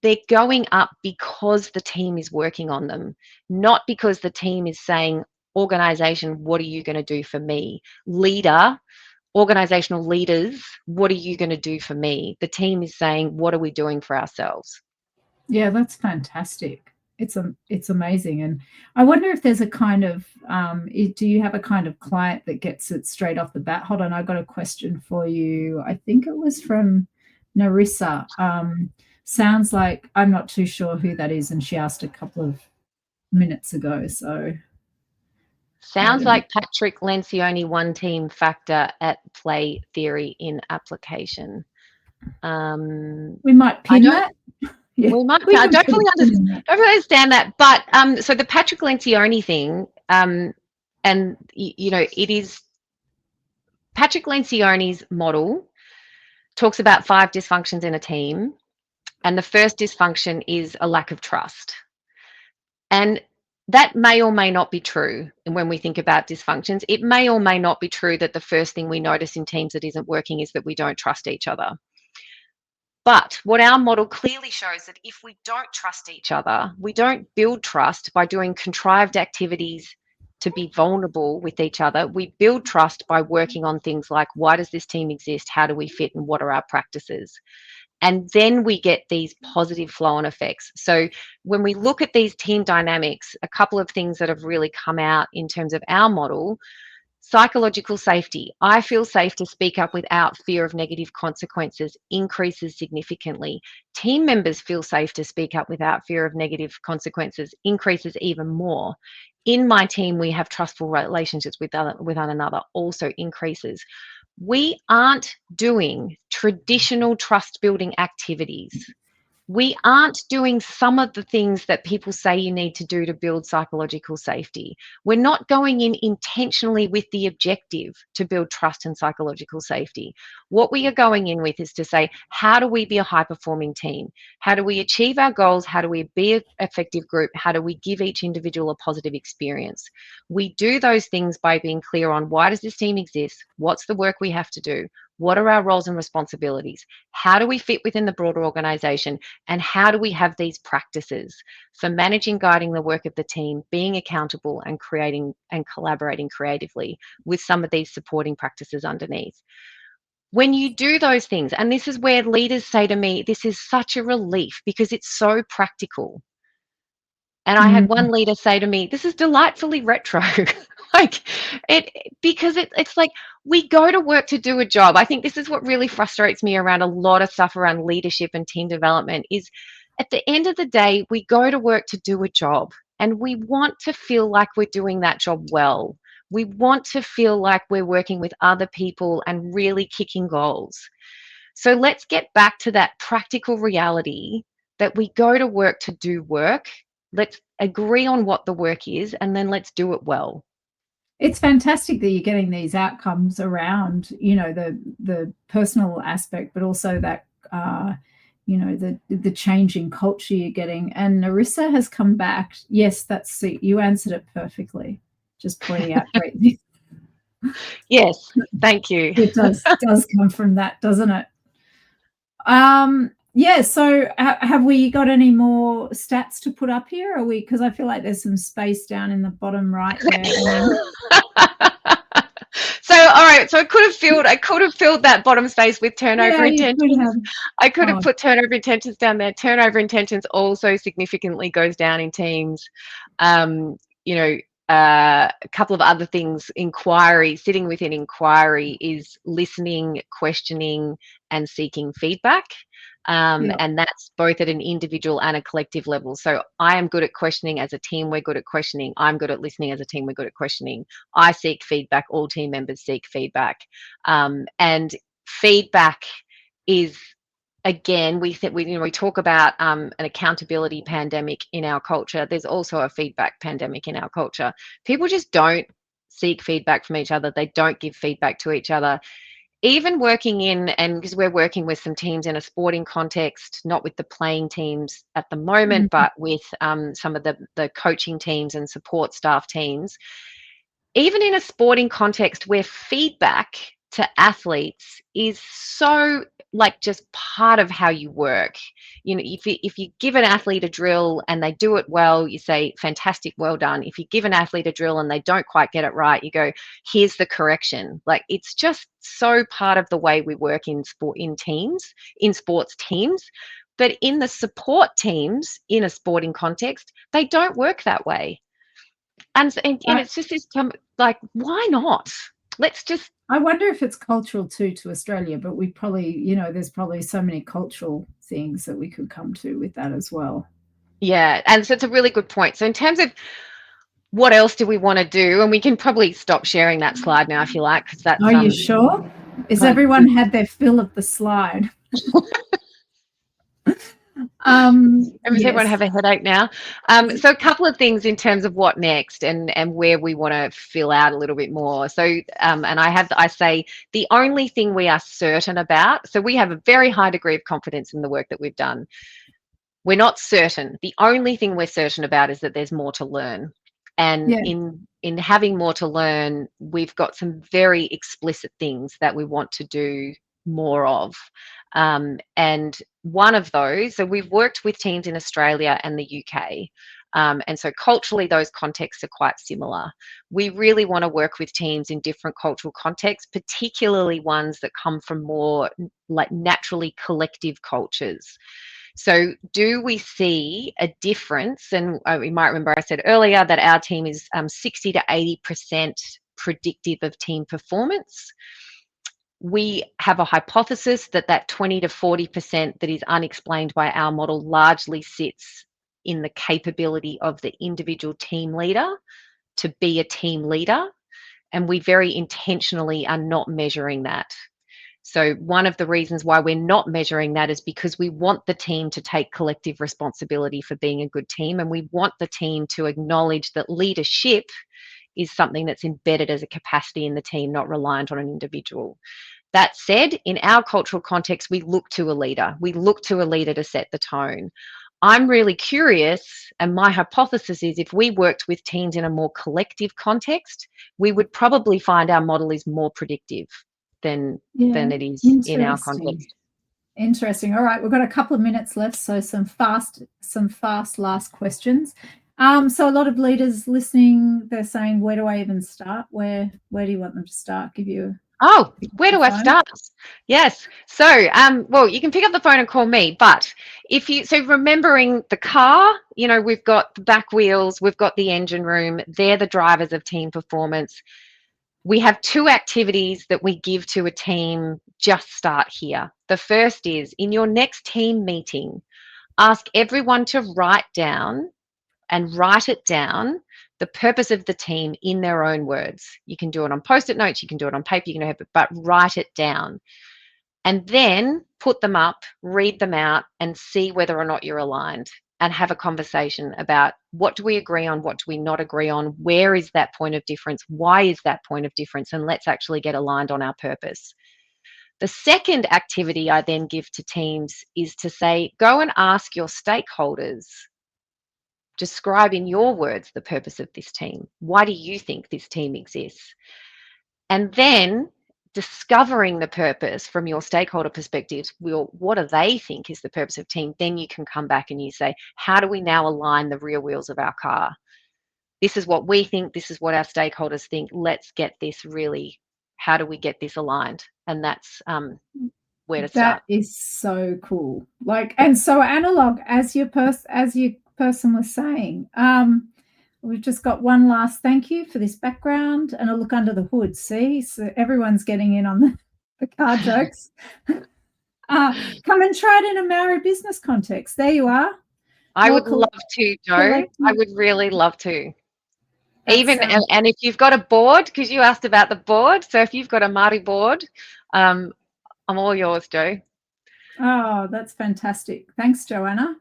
B: they're going up because the team is working on them, not because the team is saying, organization, what are you going to do for me? Leader, organizational leaders, what are you going to do for me? The team is saying, what are we doing for ourselves?
A: Yeah, that's fantastic. It's amazing. And I wonder if there's a kind of do you have a kind of client that gets it straight off the bat? Hold on, I got a question for you. I think it was from Narissa. Sounds like, I'm not too sure who that is, and she asked a couple of minutes ago. So
B: sounds like Patrick Lencioni, one team factor at play theory in application.
A: We might pin that.
B: Yeah, we might. I don't fully understand that, but so the Patrick Lencioni thing, and it is Patrick Lencioni's model talks about 5 dysfunctions in a team, and the first dysfunction is a lack of trust, and that may or may not be true. And when we think about dysfunctions, it may or may not be true that the first thing we notice in teams that isn't working is that we don't trust each other. But what our model clearly shows that if we don't trust each other, we don't build trust by doing contrived activities to be vulnerable with each other. We build trust by working on things like, why does this team exist? How do we fit? And what are our practices? And then we get these positive flow-on effects. So when we look at these team dynamics, a couple of things that have really come out in terms of our model: psychological safety. I feel safe to speak up without fear of negative consequences increases significantly. Team members feel safe to speak up without fear of negative consequences increases even more. In my team, we have trustful relationships with one another, also increases. We aren't doing traditional trust building activities We aren't doing some of the things that people say you need to do to build psychological safety. We're not going in intentionally with the objective to build trust and psychological safety. What we are going in with is to say, how do we be a high-performing team? How do we achieve our goals? How do we be an effective group? How do we give each individual a positive experience? We do those things by being clear on, why does this team exist? What's the work we have to do? What are our roles and responsibilities? How do we fit within the broader organization? And how do we have these practices for managing, guiding the work of the team, being accountable, and creating and collaborating creatively with some of these supporting practices underneath? When you do those things, and this is where leaders say to me, this is such a relief because it's so practical. And I had one leader say to me, this is delightfully retro. Like because it's like we go to work to do a job. I think this is what really frustrates me around a lot of stuff around leadership and team development is at the end of the day, we go to work to do a job and we want to feel like we're doing that job well. We want to feel like we're working with other people and really kicking goals. So let's get back to that practical reality that we go to work to do work. Let's agree on what the work is and then let's do it well.
A: It's fantastic that you're getting these outcomes around, you know, the personal aspect, but also that, you know, the changing culture you're getting. And Narissa has come back. Yes, that's you answered it perfectly. Just pointing out great things.
B: Yes, thank you.
A: It does come from that, doesn't it? Yeah, so have we got any more stats to put up here? Are we, because I feel like there's some space down in the bottom right there.
B: So all right, so I could have filled that bottom space with turnover intentions. I could have put turnover intentions down there. Turnover intentions also significantly goes down in teams. You know, a couple of other things. Inquiry, sitting within inquiry is listening, questioning, and seeking feedback. And that's both at an individual and a collective level. So I am good at questioning as a team. We're good at questioning. I'm good at listening as a team. We're good at questioning. I seek feedback. All team members seek feedback. And feedback is, again, we talk about an accountability pandemic in our culture. There's also a feedback pandemic in our culture. People just don't seek feedback from each other. They don't give feedback to each other. Even working in, and because we're working with some teams in a sporting context, not with the playing teams at the moment, but with some of the coaching teams and support staff teams, even in a sporting context where feedback to athletes is so like just part of how you work. You know, if you give an athlete a drill and they do it well, you say, fantastic, well done. If you give an athlete a drill and they don't quite get it right, you go, here's the correction. Like, it's just so part of the way we work in sports teams. But in the support teams in a sporting context, they don't work that way. And it's just this like, why not? Let's just.
A: I wonder if it's cultural too to Australia, but we probably, you know, there's probably so many cultural things that we could come to with that as well.
B: Yeah, and so it's a really good point. So in terms of what else do we want to do, and we can probably stop sharing that slide now if you like, because that's.
A: Are you sure? Is everyone had their fill of the slide?
B: Does everyone have a headache now? So a couple of things in terms of what next and where we want to fill out a little bit more. So and I say the only thing we are certain about, so we have a very high degree of confidence in the work that we've done. We're not certain. The only thing we're certain about is that there's more to learn. And in having more to learn, we've got some very explicit things that we want to do more of. And one of those, so we've worked with teams in Australia and the UK. And so culturally, those contexts are quite similar. We really want to work with teams in different cultural contexts, particularly ones that come from more like naturally collective cultures. So do we see a difference? And you might remember I said earlier that our team is 60 to 80% predictive of team performance. We have a hypothesis that 20 to 40% that is unexplained by our model largely sits in the capability of the individual team leader to be a team leader. And we very intentionally are not measuring that. So one of the reasons why we're not measuring that is because we want the team to take collective responsibility for being a good team, and we want the team to acknowledge that leadership is something that's embedded as a capacity in the team, not reliant on an individual. That said, in our cultural context, we look to a leader. We look to a leader to set the tone. I'm really curious, and my hypothesis is if we worked with teams in a more collective context, we would probably find our model is more predictive than it is in our context.
A: Interesting. All right, we've got a couple of minutes left, so some fast last questions. So a lot of leaders listening, they're saying, where do I even start? Where do you want them to start? Give you
B: where do I start? Yes. So, well, you can pick up the phone and call me, but remembering the car, we've got the back wheels, we've got the engine room, they're the drivers of team performance. We have 2 activities that we give to a team. Just start here. The first is, in your next team meeting, ask everyone to write it down, the purpose of the team in their own words. You can do it on Post-it notes, you can do it on paper, you can have it, but write it down. And then put them up, read them out, and see whether or not you're aligned, and have a conversation about what do we agree on, what do we not agree on, where is that point of difference, why is that point of difference, and let's actually get aligned on our purpose. The second activity I then give to teams is to say, go and ask your stakeholders, describe in your words the purpose of this team. Why do you think this team exists? And then discovering the purpose from your stakeholder perspective, what do they think is the purpose of team? Then you can come back and you say, how do we now align the rear wheels of our car? This is what we think. This is what our stakeholders think. Let's get this how do we get this aligned? And that's where to start.
A: That is so cool. And so analog, as your person was saying. We've just got one last thank you for this background and a look under the hood. See, so everyone's getting in on the car jokes. Come and try it in a Maori business context. There you are.
B: I would love to, Jo. I would really love to. And if you've got a board, because you asked about the board, so if you've got a Māori board, I'm all yours, Jo.
A: Oh, that's fantastic. Thanks, Joanna.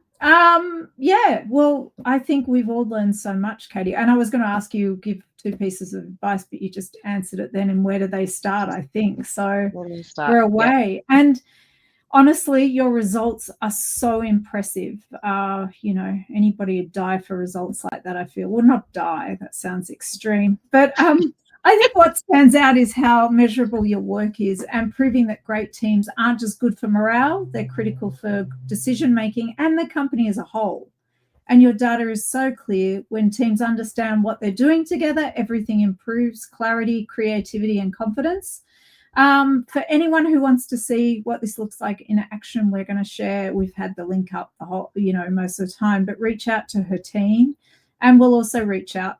A: Yeah, well, I think we've all learned so much, Katie. And I was going to ask you, give 2 pieces of advice, but you just answered it then. And where do they start, I think? So we're away. Yep. And honestly, your results are so impressive. Anybody would die for results like that, I feel. Well, not die, that sounds extreme. But I think what stands out is how measurable your work is, and proving that great teams aren't just good for morale, they're critical for decision-making and the company as a whole. And your data is so clear. When teams understand what they're doing together, everything improves: clarity, creativity, and confidence. For anyone who wants to see what this looks like in action, we're going to share, we've had the link up the whole, most of the time, but reach out to her team, and we'll also reach out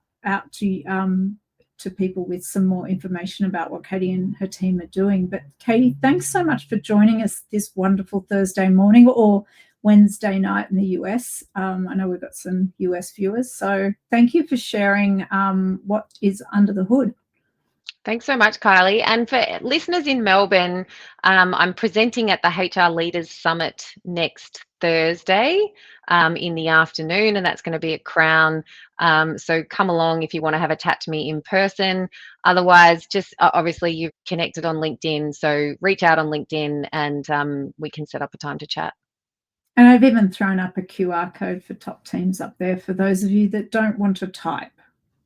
A: to people with some more information about what Katie and her team are doing. But Katie, thanks so much for joining us this wonderful Thursday morning or Wednesday night in the US. I know we've got some US viewers, so thank you for sharing what is under the hood.
B: Thanks so much, Kylie. And for listeners in Melbourne, I'm presenting at the HR Leaders Summit next Thursday in the afternoon, and that's going to be at Crown. So come along if you want to have a chat to me in person. Otherwise, just obviously you've connected on LinkedIn, so reach out on LinkedIn and we can set up a time to chat.
A: And I've even thrown up a QR code for top teams up there for those of you that don't want to type.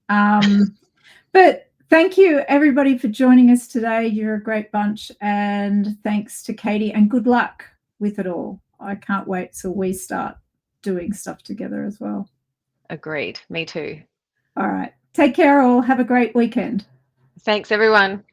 A: But thank you, everybody, for joining us today. You're a great bunch. And thanks to Katie, and good luck with it all. I can't wait till we start doing stuff together as well.
B: Agreed. Me too.
A: All right. Take care, all. Have a great weekend.
B: Thanks, everyone.